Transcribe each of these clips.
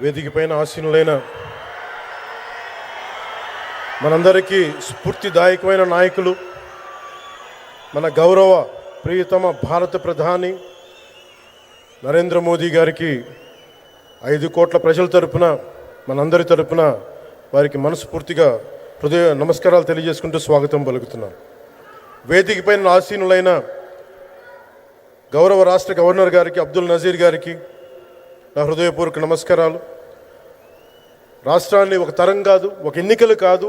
వేదిక పైన ఆసీనులైన మనందరికీ స్ఫూర్తిదాయకమైన నాయకులు, మన గౌరవ ప్రియతమ భారత ప్రధాని నరేంద్ర మోదీ గారికి 5 కోట్ల ప్రజల తరపున, మనందరి తరపున వారికి మనస్ఫూర్తిగా హృదయ నమస్కారాలు తెలియజేసుకుంటూ స్వాగతం పలుకుతున్నాను. వేదిక పైన ఆసీనులైన గౌరవ రాష్ట్ర గవర్నర్ గారికి, అబ్దుల్ నజీర్ గారికి నా హృదయపూర్వక నమస్కారాలు. రాష్ట్రాన్ని ఒక తరం కాదు, ఒక ఎన్నికలు కాదు,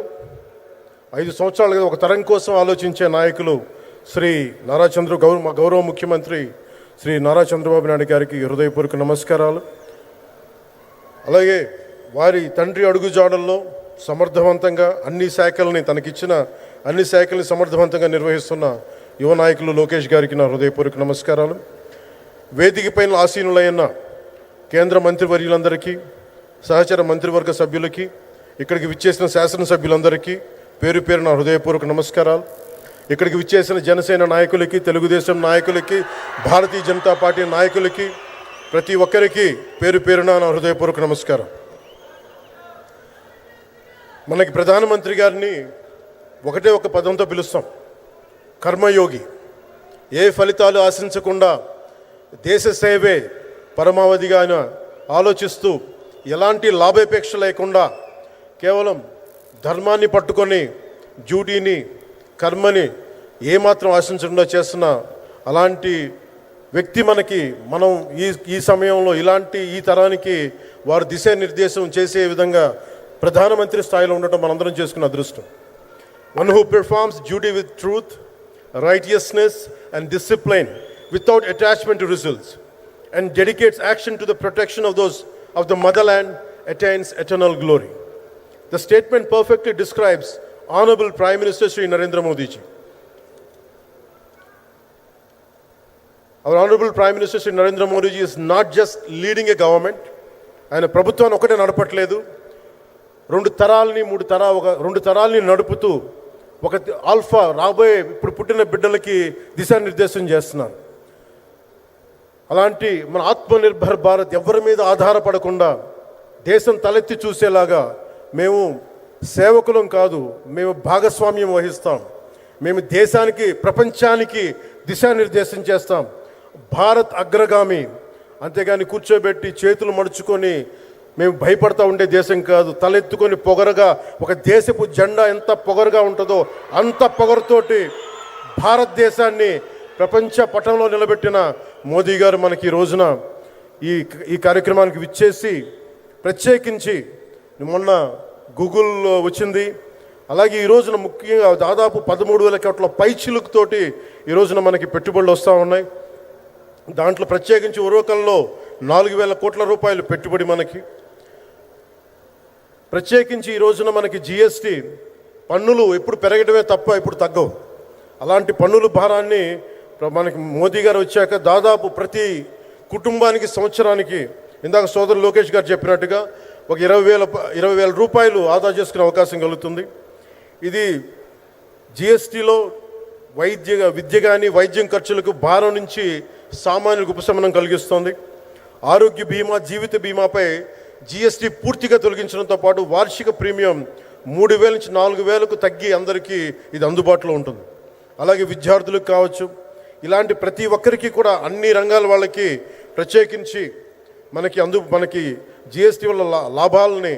5 సంవత్సరాలుగా ఒక తరం కోసం ఆలోచించే నాయకులు శ్రీ గౌరవ ముఖ్యమంత్రి శ్రీ నారా చంద్రబాబు నాయుడు గారికి హృదయపూర్వక నమస్కారాలు. అలాగే వారి తండ్రి అడుగుజాడల్లో సమర్థవంతంగా తనకిచ్చిన అన్ని శాఖల్ని సమర్థవంతంగా నిర్వహిస్తున్న యువ నాయకులు లోకేష్ గారికి నా హృదయపూర్వక నమస్కారాలు. వేదిక పైన ఆసీనులైన కేంద్ర మంత్రివర్యులందరికీ, సహచర మంత్రివర్గ సభ్యులకి, ఇక్కడికి విచ్చేసిన శాసనసభ్యులందరికీ పేరు పేరు నా హృదయపూర్వక నమస్కారాలు. ఇక్కడికి విచ్చేసిన జనసేన నాయకులకి, తెలుగుదేశం నాయకులకి, భారతీయ జనతా పార్టీ నాయకులకి, ప్రతి ఒక్కరికి పేరు పేరున నా హృదయపూర్వక నమస్కారం. మనకి ప్రధానమంత్రి గారిని ఒకటే ఒక పదంతో పిలుస్తాం, కర్మయోగి. ఏ ఫలితాలు ఆశించకుండా దేశ సేవే పరమావధిగా ఆయన ఆలోచిస్తూ, ఎలాంటి లాభాపేక్ష లేకుండా కేవలం ధర్మాన్ని పట్టుకొని డ్యూటీని, కర్మని ఏమాత్రం ఆశించకుండా చేస్తున్న అలాంటి వ్యక్తి మనం ఈ సమయంలో ఈ తరానికి వారు దిశానిర్దేశం చేసే విధంగా ప్రధానమంత్రి స్థాయిలో ఉండటం మనందరం చేసుకున్న అదృష్టం. One who performs duty with truth, righteousness and discipline without attachment to results and dedicates action to the protection of the motherland attains eternal glory. The statement perfectly describes Honorable Prime Minister Shri Narendra Modi ji. Our Honorable Prime Minister Shri Narendra Modi ji is not just leading a government. ఆయన ప్రభుత్వాన్ని ఒకటే నడపట్లేదు, 2 తరాల్ని నడుపుతూ ఒక alpha రాబోయే ఇప్పుడు పుట్టిన బిడ్డలకి దిశానిర్దేశం చేస్తున్నారు. అలాంటి మన ఆత్మనిర్భర్ భారత్ ఎవరి మీద ఆధారపడకుండా దేశం తలెత్తి చూసేలాగా మేము సేవకులం కాదు, మేము భాగస్వామ్యం వహిస్తాం. మేము దేశానికి, ప్రపంచానికి దిశానిర్దేశం చేస్తాం. భారత్ అగ్రగామి, అంతేగాని కూర్చోబెట్టి చేతులు మడుచుకొని మేము భయపడతా ఉండే దేశం కాదు. తలెత్తుకొని పొగరగా, ఒక దేశపు జెండా ఎంత పొగరుగా ఉంటుందో అంత పొగరుతోటి భారతదేశాన్ని ప్రపంచ పటంలో నిలబెట్టిన మోదీ గారు మనకి ఈ రోజున ఈ కార్యక్రమానికి విచ్చేసి, ప్రత్యేకించి మొన్న గూగుల్ వచ్చింది, అలాగే ఈ రోజున ముఖ్యంగా దాదాపు 13,000 కోట్ల పైచిలుకుతోటి ఈ రోజున మనకి పెట్టుబడులు వస్తూ ఉన్నాయి. దాంట్లో ప్రత్యేకించి ఉరవకల్లో 4,000 కోట్ల రూపాయలు పెట్టుబడి మనకి. ప్రత్యేకించి ఈ రోజున మనకి జిఎస్టీ పన్నులు ఎప్పుడు పెరగడమే తప్ప ఇప్పుడు తగ్గవు. అలాంటి పన్నుల భారాన్ని మనకి మోదీ గారు వచ్చాక దాదాపు ప్రతి కుటుంబానికి సంవత్సరానికి, ఇందాక సోదరు లోకేష్ గారు చెప్పినట్టుగా, ఒక 20,000 రూపాయలు ఆదా చేసుకునే అవకాశం కలుగుతుంది. ఇది జిఎస్టీలో విద్య కానీ వైద్యం ఖర్చులకు భారం నుంచి సామాన్యులకు ఉపశమనం కలిగిస్తుంది. ఆరోగ్య బీమా, జీవిత బీమాపై జిఎస్టీ పూర్తిగా తొలగించడంతో పాటు వార్షిక ప్రీమియం 3,000 నుంచి 4,000కు తగ్గి అందరికీ ఇది అందుబాటులో ఉంటుంది. అలాగే విద్యార్థులకు కావచ్చు, ఇలాంటి ప్రతి ఒక్కరికి కూడా అన్ని రంగాల వాళ్ళకి ప్రత్యేకించి మనకి జిఎస్టీ వల్ల లాభాలని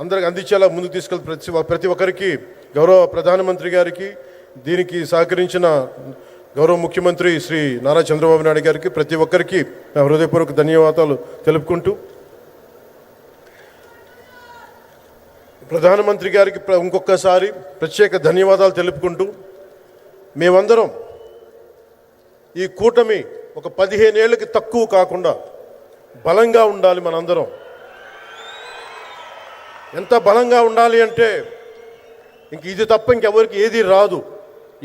అందరికి అందించేలా ముందుకు తీసుకెళ్తే ప్రతి ఒక్కరికి, గౌరవ ప్రధానమంత్రి గారికి, దీనికి సహకరించిన గౌరవ ముఖ్యమంత్రి శ్రీ నారా చంద్రబాబు నాయుడు గారికి, ప్రతి ఒక్కరికి నా హృదయపూర్వక ధన్యవాదాలు తెలుపుకుంటూ, ప్రధానమంత్రి గారికి ఇంకొకసారి ప్రత్యేక ధన్యవాదాలు తెలుపుకుంటూ, మేమందరం ఈ కూటమి ఒక 15 ఏళ్ళకి తక్కువ కాకుండా బలంగా ఉండాలి. మనందరం ఎంత బలంగా ఉండాలి అంటే, ఇది తప్ప ఇంకెవరికి ఏది రాదు.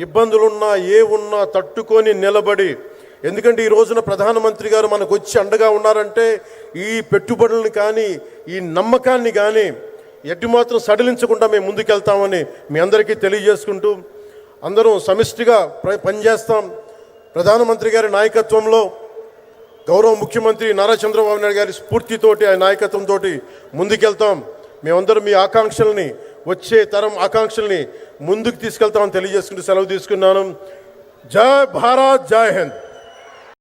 ఇబ్బందులున్నా ఉన్నా తట్టుకొని నిలబడి, ఎందుకంటే ఈ రోజున ప్రధానమంత్రి గారు మనకు వచ్చి అండగా ఉన్నారంటే ఈ పెట్టుబడులను కానీ, ఈ నమ్మకాన్ని కానీ ఎటు మాత్రం సడలించకుండా మేము ముందుకెళ్తామని మీ అందరికీ తెలియజేసుకుంటూ, అందరం సమిష్టిగా పనిచేస్తాం. ప్రధానమంత్రి గారి నాయకత్వంలో గౌరవ ముఖ్యమంత్రి నారా చంద్రబాబు నాయుడు గారి స్ఫూర్తితోటి ఆయన నాయకత్వంతో ముందుకెళ్తాం. మేమందరం మీ ఆకాంక్షల్ని, వచ్చే తరం ఆకాంక్షల్ని ముందుకు తీసుకెళ్తామని తెలియజేసుకుంటూ సెలవు తీసుకున్నాను. జై భారత్, జై హింద్.